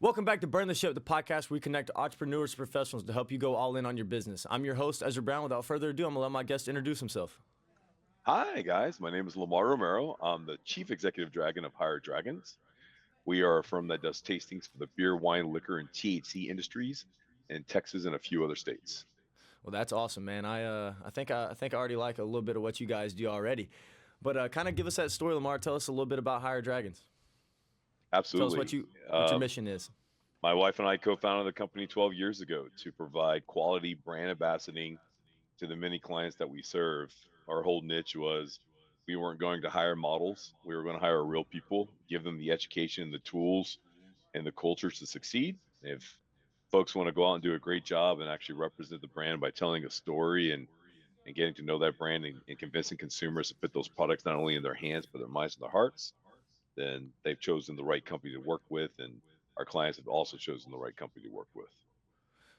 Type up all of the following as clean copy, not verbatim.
Welcome back to Burn the Ship, the podcast where we connect entrepreneurs to professionals to help you go all in on your business. I'm your host, Ezra Brown. Without further ado, I'm going to let my guest introduce himself. Hi, guys. My name is Lamar Romero. I'm the Chief Executive Dragon of Higher Dragons. We are a firm that does tastings for the beer, wine, liquor, and THC industries in Texas and a few other states. Well, that's awesome, man. I think I already like a little bit of what you guys do already. But kind of give us that story, Lamar. Tell us a little bit about Higher Dragons. Tell us what Absolutely. your mission is. My wife and I co-founded the company 12 years ago to provide quality brand ambassadoring to the many clients that we serve. Our whole niche was we weren't going to hire models. We were going to hire real people, give them the education, the tools, and the culture to succeed. If folks want to go out and do a great job and actually represent the brand by telling a story and getting to know that brand and convincing consumers to put those products not only in their hands, but their minds and their hearts, then they've chosen the right company to work with. And our clients have also chosen the right company to work with.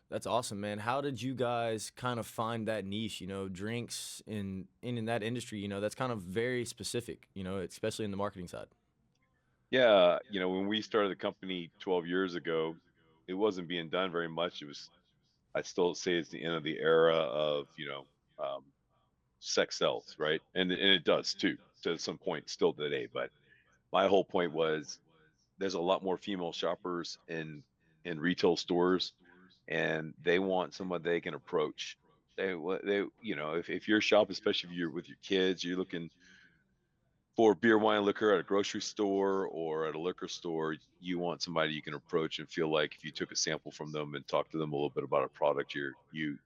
That's awesome, man. How did you guys kind of find that niche? Drinks in that industry. That's kind of very specific. Especially in the marketing side. Yeah. When we started the company 12 years ago, it wasn't being done very much. I'd still say it's the end of the era of, sex sells, right? And it does too, to some point still today. But my whole point was there's a lot more female shoppers in retail stores, and they want someone they can approach. If you're shopping, especially if you're with your kids, you're looking for beer, wine, liquor at a grocery store or at a liquor store, you want somebody you can approach and feel like if you took a sample from them and talk to them a little bit about a product, you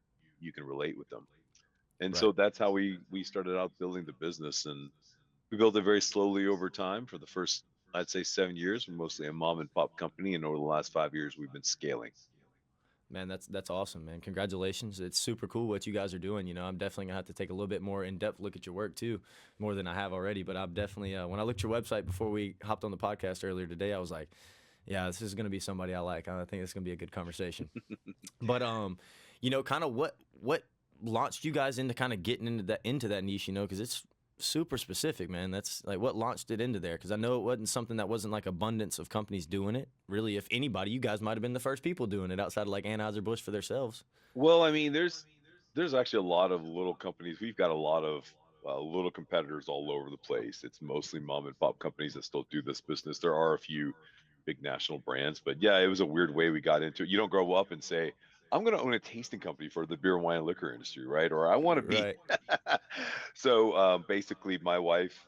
can relate with them. And Right. so that's how we started out building the business, and we built it very slowly over time. For the first, I'd say, 7 years, we're mostly a mom and pop company, and over the last 5 years, we've been scaling. Man, that's awesome, man. Congratulations. It's super cool what you guys are doing. I'm definitely gonna have to take a little bit more in-depth look at your work too, more than I have already. But I'm definitely when I looked at your website before we hopped on the podcast earlier today, I was like, yeah, this is gonna be somebody I like. I think it's gonna be a good conversation. But kind of what launched you guys into kind of getting into that niche, because it's super specific, man. That's like what launched it into there, because I know it wasn't something that wasn't like abundance of companies doing it. Really, if anybody, you guys might have been the first people doing it outside of like Anheuser-Busch for themselves. Well, I mean, there's actually a lot of little companies. We've got a lot of little competitors all over the place. It's mostly mom and pop companies that still do this business. There are a few big national brands, but yeah, it was a weird way we got into it. You don't grow up and say, I'm going to own a tasting company for the beer, wine, and liquor industry, right? Or I want to be. Right. So basically, my wife,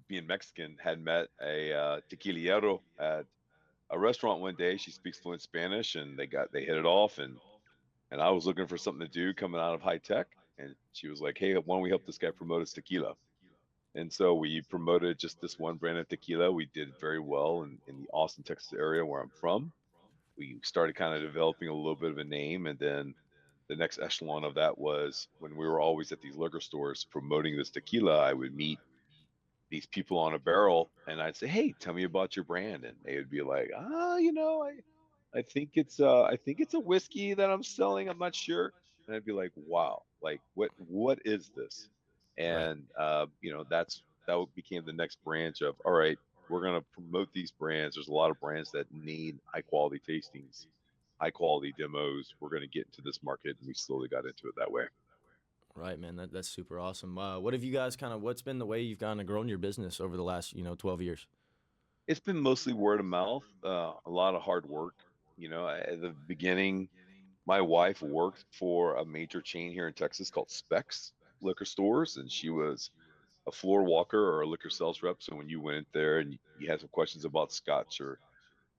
being Mexican, had met a tequilero at a restaurant one day. She speaks fluent Spanish, and they hit it off, and I was looking for something to do coming out of high tech. And she was like, hey, why don't we help this guy promote his tequila? And so we promoted just this one brand of tequila. We did very well in the Austin, Texas area where I'm from. We started kind of developing a little bit of a name. And then the next echelon of that was when we were always at these liquor stores promoting this tequila, I would meet these people on a barrel and I'd say, hey, tell me about your brand. And they would be like, I think it's a whiskey that I'm selling. I'm not sure. And I'd be like, wow, like what is this? Right. And that became the next branch of, all right, we're gonna promote these brands. There's a lot of brands that need high quality tastings, high quality demos. We're gonna get into this market, and we slowly got into it that way. Right, man. That's super awesome. What have you guys what's been the way you've kind of grown your business over the last 12 years? It's been mostly word of mouth, a lot of hard work. At the beginning, my wife worked for a major chain here in Texas called Specs Liquor Stores, and she was a floor walker or a liquor sales rep. So when you went in there and you had some questions about scotch or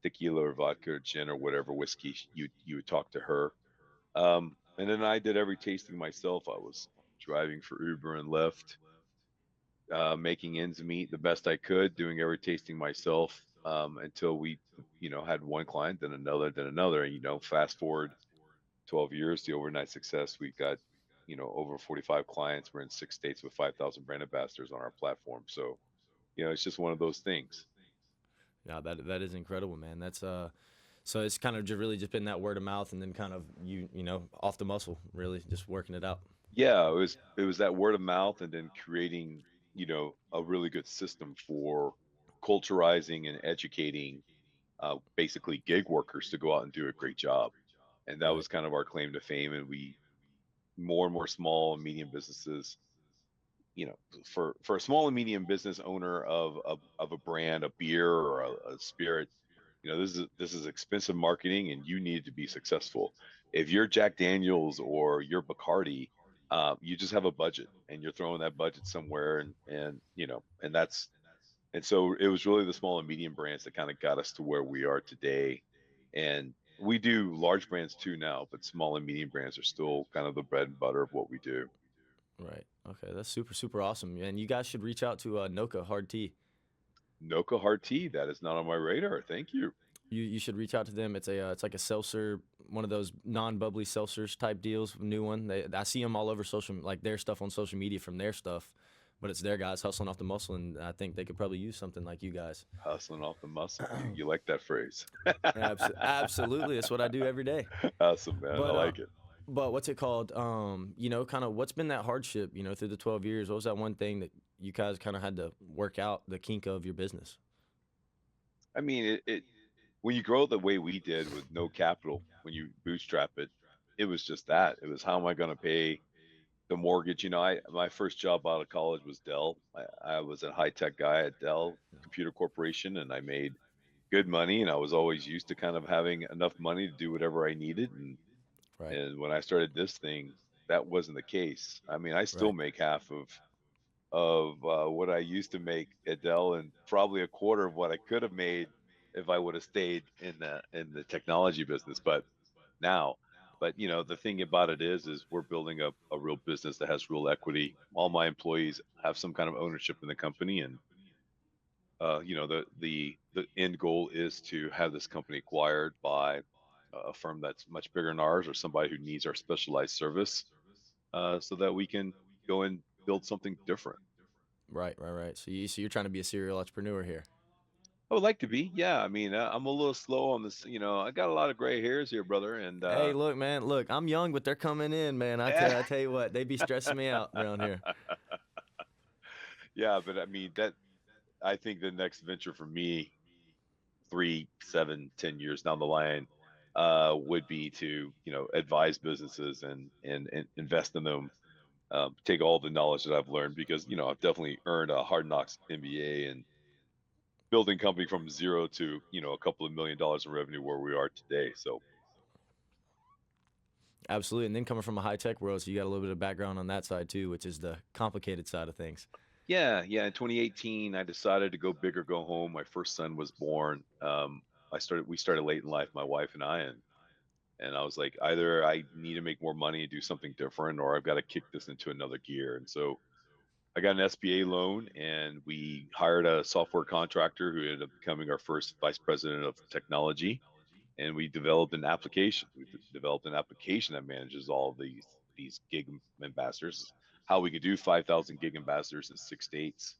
tequila or vodka or gin or whatever whiskey, you would talk to her. And then I did every tasting myself. I was driving for Uber and Lyft, making ends meet the best I could, doing every tasting myself, until we, had one client, then another, then another. And, fast forward 12 years, the overnight success, we've got, over 45 clients. We're in 6 states with 5,000 brand ambassadors on our platform. So, it's just one of those things. Yeah, that is incredible, man. That's so it's kind of really just been that word of mouth, and then kind of off the muscle, really just working it out. Yeah, it was that word of mouth, and then creating, a really good system for culturizing and educating basically gig workers to go out and do a great job. And that Right. was kind of our claim to fame. And we more and more small and medium businesses, you know, for a small and medium business owner of a brand, a beer or a spirit, this is expensive marketing, and you need to be successful. If you're Jack Daniels or you're Bacardi, you just have a budget, and you're throwing that budget somewhere, and so it was really the small and medium brands that kind of got us to where we are today. And we do large brands too now, but small and medium brands are still kind of the bread and butter of what we do. Right. Okay. That's super, super awesome. And you guys should reach out to Noka Hard Tea. Noka Hard Tea, that is not on my radar. Thank you. You should reach out to them. It's like a seltzer, one of those non-bubbly seltzers type deals, new one. I see them all over social, like their stuff on social media from their stuff, but it's their guys hustling off the muscle, and I think they could probably use something like you guys. Hustling off the muscle. You like that phrase? Absolutely, that's what I do every day. Awesome, man. I But like it. what's it called? Kind of what's been that hardship? Through the 12 years, what was that one thing that you guys kind of had to work out the kink of your business? I mean, it when you grow the way we did with no capital, when you bootstrap it, it was just that. It was, how am I going to pay the mortgage? I my first job out of college was Dell. I was a high tech guy at Dell Computer Corporation, and I made good money, and I was always used to kind of having enough money to do whatever I needed. Right. And when I started this thing, that wasn't the case. I mean, I still Right. make half of what I used to make at Dell, and probably a quarter of what I could have made if I would have stayed in the technology business. But now, the thing about it is we're building a real business that has real equity. All my employees have some kind of ownership in the company, and the end goal is to have this company acquired by a firm that's much bigger than ours, or somebody who needs our specialized service, so that we can go and build something different. Right. Right. Right. So you're trying to be a serial entrepreneur here. I would like to be, yeah. I mean, I'm a little slow on this. I got a lot of gray hairs here, brother, and Hey, look, man. Look, I'm young, but they're coming in, man. I tell you what, they be stressing me out around here. yeah. But I mean, that I think the next venture for me, 3, 7, 10 years down the line, would be to advise businesses and invest in them. Take all the knowledge that I've learned, because I've definitely earned a hard knocks MBA and building company from zero to a couple of $1 million in revenue where we are today. So Absolutely. And then coming from a high tech world, so you got a little bit of background on that side too, which is the complicated side of things. yeah. In 2018, I decided to go big or go home. My first son was born. We started late in life, my wife and I, and I was like, either I need to make more money and do something different, or I've got to kick this into another gear. And so I got an SBA loan, and we hired a software contractor who ended up becoming our first vice president of technology. And we developed an application. We developed an application that manages all of these gig ambassadors, how we could do 5,000 gig ambassadors in 6 states,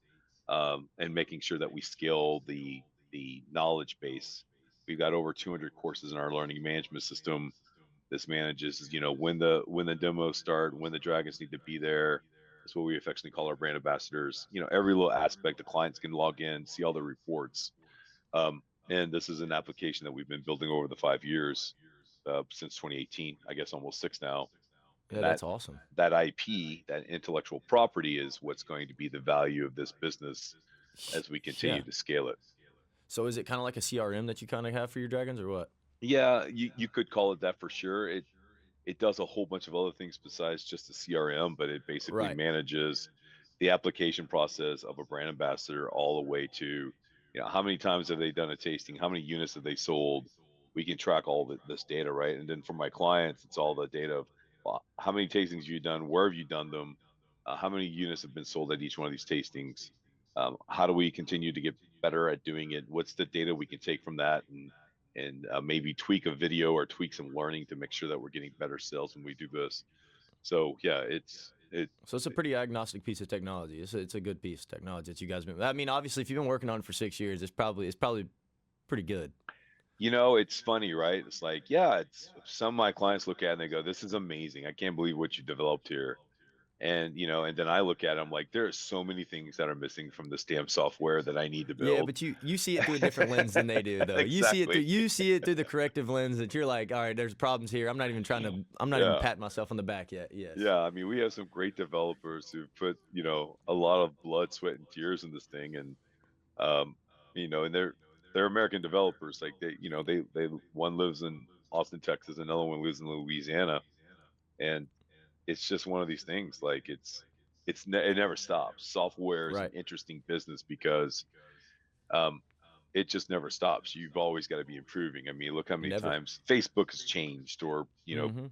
and making sure that we scale the knowledge base. We've got over 200 courses in our learning management system. This manages, when the demos start, when the dragons need to be there. That's what we affectionately call our brand ambassadors. Every little aspect, the clients can log in, see all the reports. And this is an application that we've been building over the 5 years, since 2018, I guess almost six now. And Yeah, that's awesome. that IP, that intellectual property, is what's going to be the value of this business as we Yeah. continue to scale it. So is it kind of like a CRM that you kind of have for your dragons, or what? Yeah, you could call it that for sure. It does a whole bunch of other things besides just the CRM, but it basically Right. manages the application process of a brand ambassador all the way to, how many times have they done a tasting? How many units have they sold? We can track all this data, right? And then for my clients, it's all the data of, well, how many tastings have you done? Where have you done them? How many units have been sold at each one of these tastings? How do we continue to get better at doing it? What's the data we can take from that, and maybe tweak a video or tweak some learning to make sure that we're getting better sales when we do this. So yeah, So it's a pretty agnostic piece of technology. It's a good piece of technology that you guys been. I mean, obviously, if you've been working on it for 6 years, it's probably pretty good. it's funny, right? It's like, yeah, it's some of my clients look at it and they go, "This is amazing. I can't believe what you developed here." And and then I look at it, I'm like, there are so many things that are missing from this damn software that I need to Yeah, build. but you see it through a different lens than they do, though. Exactly. You see it through the corrective lens that you're like, all right, there's problems here. I'm not even Yeah. patting myself on the back yet. Yes. Yeah, I mean, we have some great developers who put, a lot of blood, sweat, and tears in this thing, and um, and they're American developers. Like they one lives in Austin, Texas, another one lives in Louisiana, and it's just one of these things. Like it never stops. Software is an Right. interesting business because um, it just never stops. You've always got to be improving. I mean, look how many Never. times Facebook has changed, or Mm-hmm.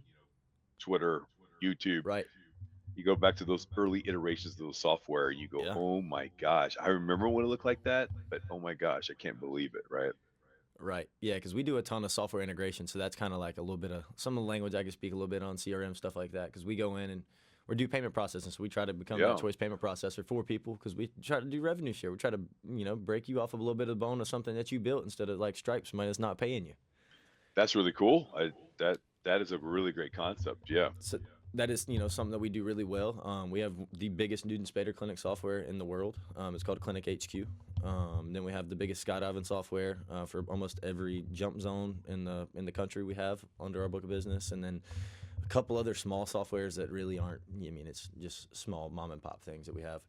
Twitter, YouTube. Right. You go back to those early iterations of the software, and you go, Yeah. "Oh my gosh, I remember when it looked like that, but oh my gosh, I can't believe it." Right? Right. Yeah, because we do a ton of software integration, so that's kind of like a little bit of some of the language I can speak a little bit on CRM stuff like that. Because we go in and we do payment processing, so we try to become that Yeah, choice payment processor for people. Because we try to do revenue share. We try to break you off of a little bit of the bone of something that you built instead of like Stripe, somebody that's not paying you. that's really cool. That is a really great concept. Yeah. So that is something that we do really well. We have the biggest Newton Spader clinic software in the world. It's called Clinic HQ. Then we have the biggest skydiving software for almost every jump zone in the country. We have under our book of business, and then a couple other small softwares that really aren't. I mean, it's just small mom and pop things that we have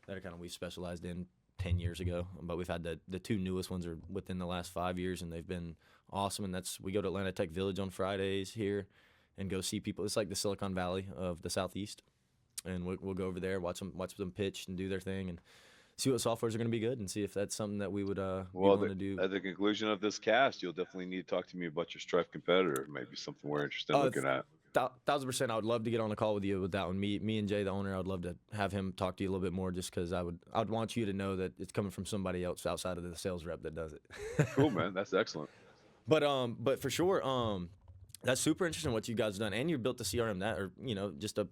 that are kind of we specialized in 10 years ago. But we've had the two newest ones are within the last 5 years, and they've been awesome. And that's we go to Atlanta Tech Village on Fridays here and go see people. It's like the Silicon Valley of the Southeast, and we'll go over there, watch them pitch and do their thing, and see what softwares are going to be good, and see if that's something that we would be Well, willing to do. at the conclusion of this cast, you'll definitely need to talk to me about your Stripe competitor. Maybe something we're interested in Uh, looking at. 1000%, I would love to get on a call with you with that one. Me and Jay, the owner, I would love to have him talk to you a little bit more, just because I would want you to know that it's coming from somebody else outside of the sales rep that does it. Cool, man. That's excellent. But for sure, that's super interesting what you guys have done, and you built the CRM that, or just a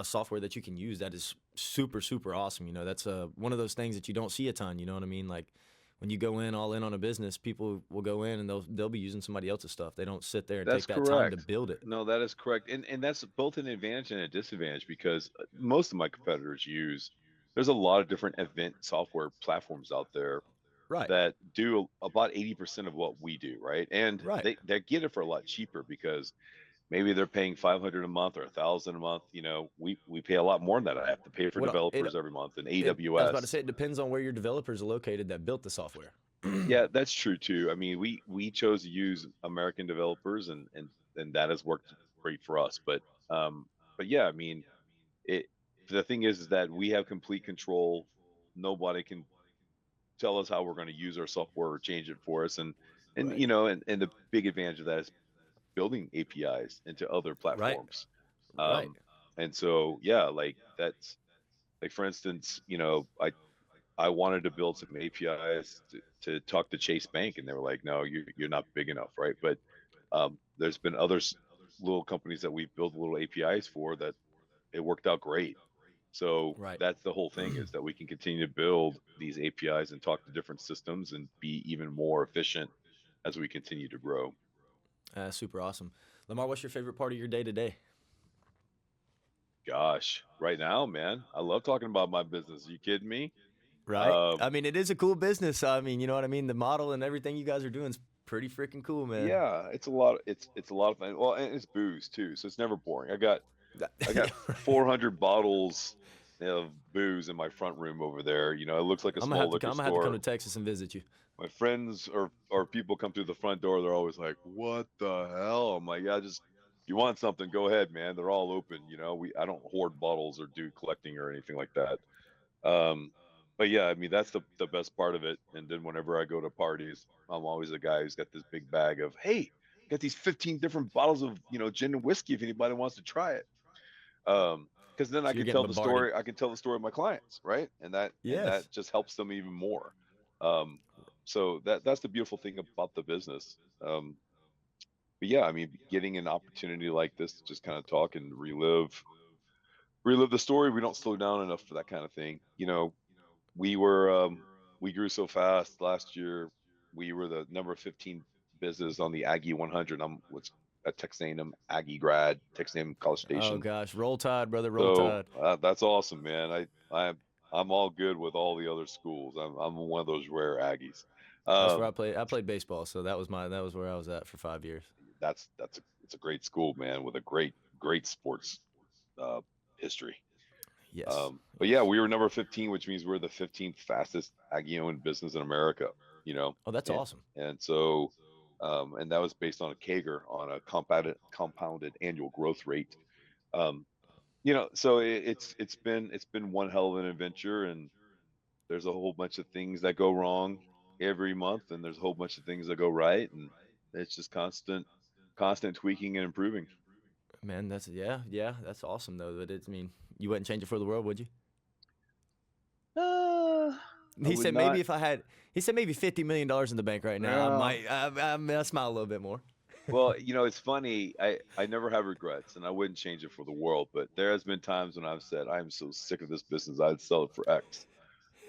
software that you can use that is super super awesome. That's one of those things that you don't see a ton. You know what I mean? Like when you go in all in on a business, people will go in and they'll be using somebody else's stuff. They don't sit there and That's take that time to correct. build it. No, that is correct. And that's both an advantage and a disadvantage because most of my competitors use there's a lot of different event software platforms out there Right. that do about 80% of what we do, right? And Right. they get it for a lot cheaper because maybe they're paying 500 a month or 1,000 a month. We pay a lot more than that. I have to pay for What developers every month and I was about to AWS. say, it depends on where your developers are located that built the software. Yeah, that's true too. I mean, we chose to use American developers, and that has worked great for us. Um, but yeah, I mean, it. The thing is that we have complete control. Nobody can tell us how we're going to use our software or change it for us. And Right. and the big advantage of that is building APIs into other Right. platforms. Right. Um, and so yeah, like that's like for instance, I wanted to build some APIs to talk to Chase Bank, and they were like, "No, you're not big enough, right?" But there's been other little companies that we've built little APIs for that it worked out great. So Right. that's the whole thing is that we can continue to build these APIs and talk to different systems and be even more efficient as we continue to grow. Super awesome. Lamar, what's your favorite part of your day today? Gosh, right now, man, I love talking about my business. Are you kidding me? Right. Um, I mean, it is a cool business. I mean, you know what I mean? The model and everything you guys are doing is pretty freaking cool, man. yeah, it's a lot. It's a lot of fun. Well, and it's booze too, so it's never boring. I got Yeah, right. 400 bottles of booze in my front room over there. It looks like a small liquor I'm gonna have to come store. to Texas and visit you. My friends or people come through the front door. They're always like, "What the hell?" I'm like, "Yeah, just you want something, go ahead, man. They're all open. I don't hoard bottles or do collecting or anything like that." Um, but yeah, I mean that's the best part of it. And then whenever I go to parties, I'm always the guy who's got this big bag of, "Hey, got these 15 different bottles of gin and whiskey if anybody wants to try it." Because then I So you're can getting tell the bombarded. story. I can tell the story of my clients, right? And that Yes. just helps them even more. Um, so that's the beautiful thing about the business. But yeah, I mean, getting an opportunity like this to just kind of talk and relive the story. We don't slow down enough for that kind of thing. We were we grew so fast last year. We were the number 15 business on the Aggie 100. a Texas A&M Aggie grad, Texas A&M College Oh Station. gosh, roll tide, brother, roll So tide. that's awesome, man. I'm all good with all the other schools. I'm one of those rare Aggies. That's where I Um, played. I played baseball, so that was where I was at for 5 years. it's a great school, man, with a great sports uh, history. Yes, But yeah, yes. we were number 15, which means we're the 15th fastest Aggie-owned business in America. You know, Oh, that's and awesome. and so and that was based on a CAGR, on a compounded annual growth rate. Um, so it's been one hell of an adventure, and there's a whole bunch of things that go wrong every month, and there's a whole bunch of things that go right, and it's just constant tweaking and improving. Man, that's yeah, that's awesome though. But it's, I mean, you wouldn't change it for the world, would you? Uh, I He would said maybe not. if I had, he said maybe $50 million in the bank right now, I Uh, might, I smile a little bit more. well, it's funny. I never have regrets, and I wouldn't change it for the world. But there has been times when I've said, I'm so sick of this business, I'd sell it for X.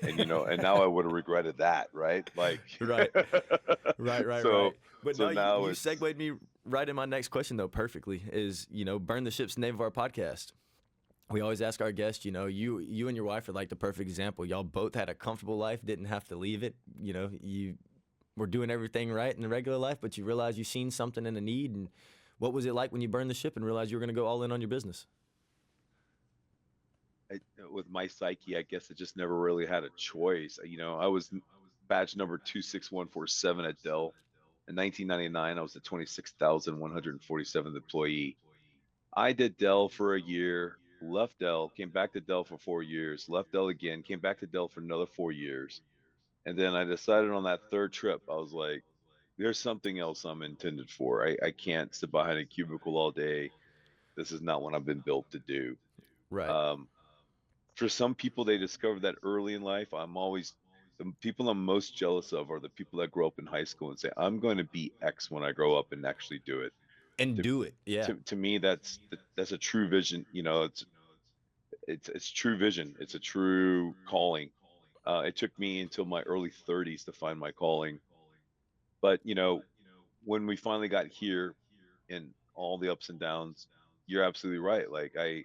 And now I would have regretted that, right? Like, Right, right, right, so right. But so no, now you it's segued me right in my next question though perfectly. Is burn the ship's the name of our podcast. We always ask our guests, you and your wife are like the perfect example. Y'all both had a comfortable life, didn't have to leave it. You were doing everything right in the regular life, but you realized you seen something in a need. And what was it like when you burned the ship and realized you were going to go all in on your business? I, with my psyche, I guess I just never really had a choice. I was badge number 26147 at Dell. In 1999, I was the 26,147th employee. I did Dell for a year, left Dell, came back to Dell for 4 years, left Dell again, came back to Dell for another 4 years. And then I decided on that third trip, I was like, there's something else I'm intended for. I can't sit behind a cubicle all day. This is not what I've been built to do. Right. Um, for some people, they discover that early in life. The people I'm most jealous of are the people that grow up in high school and say, I'm going to be X when I grow up, and actually do it. And To, do it. Yeah. to me, that's a true vision. It's true vision. It's a true calling. It took me until my early 30s to find my calling. But when we finally got here, and all the ups and downs, you're absolutely right. Like I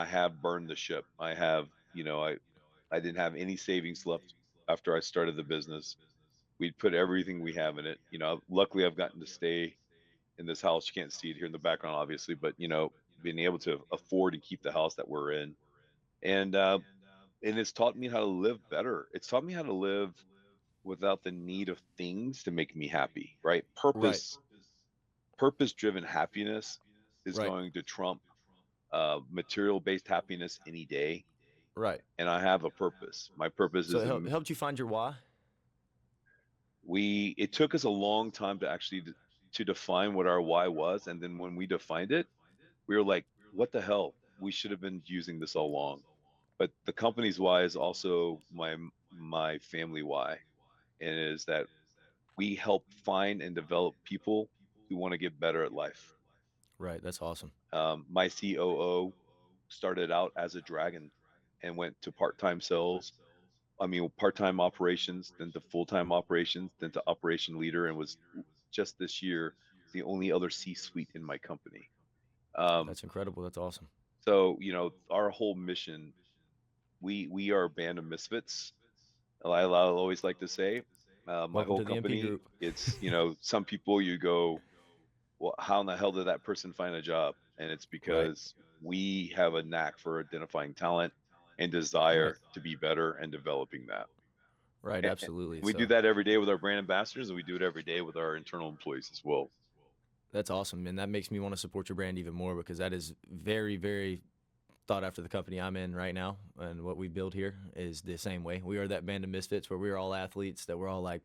have burned the ship. I didn't have any savings left after I started the business. We'd put everything we have in it. Luckily I've gotten to stay in this house. You can't see it here in the background, obviously, but being able to afford and keep the house that we're in, and it's taught me how to live better. It's taught me how to live without the need of things to make me happy. Right? Right. Purpose driven happiness is Right. going to trump material based happiness any day. Right. And I have a purpose. My purpose So is helped you find your why? it took us a long time to actually to define what our why was. And then when we defined it, we were like, what the hell? We should have been using this all along. But the company's why is also my family why, and it is that we help find and develop people who want to get better at life. Right. That's awesome. My COO started out as a dragon and went to part-time sales. I mean, part-time operations, then to full-time operations, then to operation leader, and was just this year the only other C-suite in my company. Um, That's incredible. That's awesome. so our whole mission, we are a band of misfits. I'll always like to say, my Welcome whole to the MP company, group. it's some people you go, well, how in the hell did that person find a job? And it's Right. because we have a knack for identifying talent and Right. desire to be better and developing that. Right. And Absolutely. we do So that every day with our brand ambassadors, and we do it every day with our internal employees as well. that's awesome. And that makes me want to support your brand even more because that is very, very thought after the company I'm in right now. And what we build here is the same way. We are that band of misfits where we're all athletes that we're all like,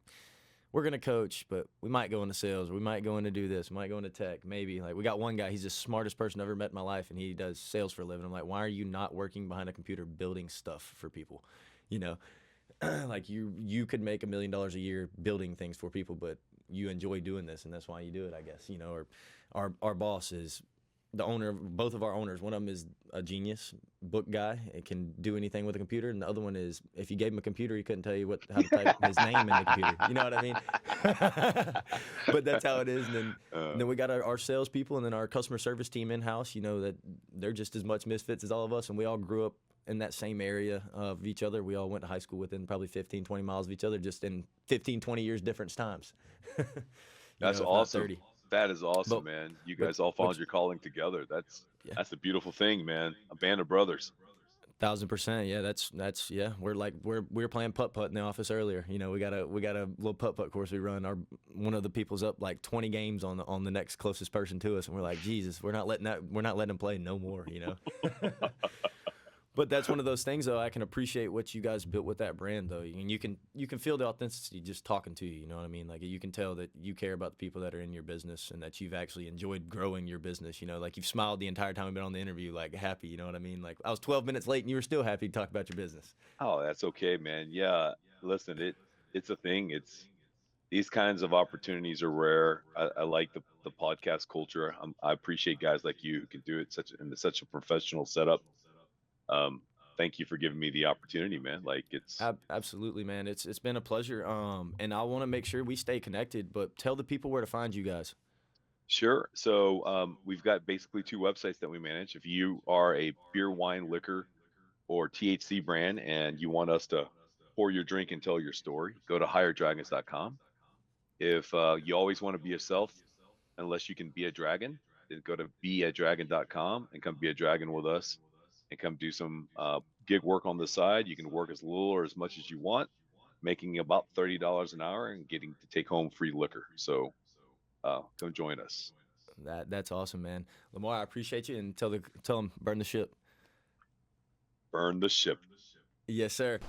we're going to coach, but we might go into sales. We might go into do this. We might go into tech. Maybe. Like, we got one guy, he's the smartest person I've ever met in my life, and he does sales for a living. I'm like, why are you not working behind a computer building stuff for people? You know, like you could make $1 million a year building things for people, but you enjoy doing this, and that's why you do it, I guess. Or our boss is the owner of both of our owners. One of them is a genius book guy. It can do anything with a computer, and the other one is if you gave him a computer, he couldn't tell you how to type his name in the computer. You know what I mean? But that's how it is. And then we got our salespeople, and then our customer service team in house. You know that they're just as much misfits as all of us, and we all grew up in that same area of each other. We all went to high school within probably 15, 20 miles of each other, just in 15, 20 years different times. That's If not awesome. 30. That is awesome, But man. You what guys all what found your calling together. That's yeah. that's the beautiful thing, man. A band of brothers. 1,000%. Yeah, that's yeah. We were playing putt putt in the office earlier. You know, we got a little putt putt course we run. Our one of the people's up like 20 games on the next closest person to us, and we're like, Jesus, we're not letting them play no more. You know. But that's one of those things, though. I can appreciate what you guys built with that brand, though, and you can feel the authenticity just talking to you. You know what I mean? Like you can tell that you care about the people that are in your business, and that you've actually enjoyed growing your business. You know, like you've smiled the entire time we've been on the interview, like happy. You know what I mean? Like I was 12 minutes late, and you were still happy to talk about your business. Oh, that's okay, man. Yeah, listen, it's a thing. It's these kinds of opportunities are rare. I like the podcast culture. I appreciate guys like you who can do it in such a professional setup. Um, Thank you for giving me the opportunity, man. Like it's Absolutely, man. It's been a pleasure. And I want to make sure we stay connected. But tell the people where to find you guys. sure. So we've got basically two websites that we manage. If you are a beer, wine, liquor, or THC brand and you want us to pour your drink and tell your story, go to higherdragons.com. If you always want to be yourself, unless you can be a dragon, then go to beadragon.com and come be a dragon with us and come do some gig work on the side. You can work as little or as much as you want, making about $30 an hour and getting to take home free liquor. So come join us. That's awesome, man. Lamar, I appreciate you, and tell them burn the ship. Burn the ship. Yes, sir.